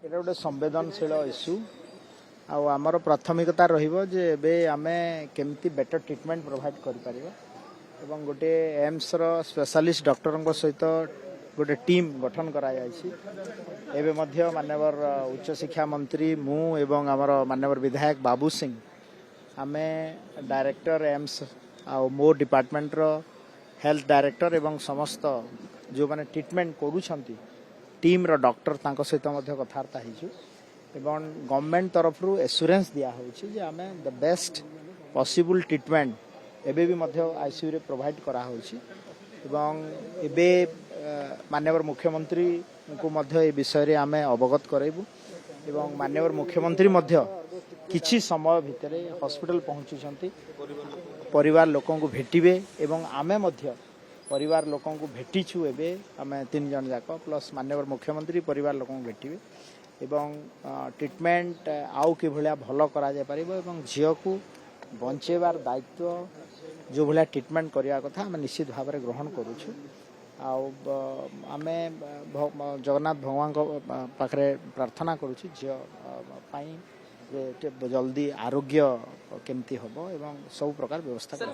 এটা গোटे संवेदनशील इश्यू आमर प्राथमिकता जे एबे आमे केमती बेटर ट्रीटमेंट प्रोवाइड कर गोटे एम्स रो स्पेशलिस्ट डॉक्टर सहित गोटे टीम गठन करा एबे मध्य माननीय उच्च शिक्षा मंत्री मु एवं आमर माननीय विधायक बाबू सिंह आमे डायरेक्टर एम्स आ मो डिपार्टमेंट रो हेल्थ डायरेक्टर एवं समस्त जो माने ट्रीटमेंट करूछंती टीम रो डॉक्टर तांको सहित मध्य कथार्ता हिचु एवं गवर्नमेंट तरफ रु एश्योरेंस दिया होछि जे आमे द बेस्ट पॉसिबल ट्रीटमेंट एबे भी मध्य आईसीयू रे प्रोवाइड करा होछि एवं एबे माननीय मुख्यमंत्री को मध्य ए विषय रे आमे अवगत करैबु एवं माननीय मुख्यमंत्री मध्य किछि समय भितरे हॉस्पिटल पहुंचुछंती परिवार लोकों को भेटिबे एवं आमे मध्य परिवार लोकों को भेटिछु एबे आमे 3 जन जाक प्लस माननीय मुख्यमंत्री परिवार लोकों को भेटिबे एवं ट्रीटमेंट आउ कि भलिया भलो करा जाय परिबो एवं झियो को बंचेबार दायित्व जो भलिया ट्रीटमेंट करिया कथा आमे निश्चित भाव रे ग्रहण करूछु आउ आमे जगन्नाथ भगवान को पाखरे प्रार्थना करूछु झियो पाई जे जल्दी आरोग्य केमती हबो एवं सब प्रकार व्यवस्था कर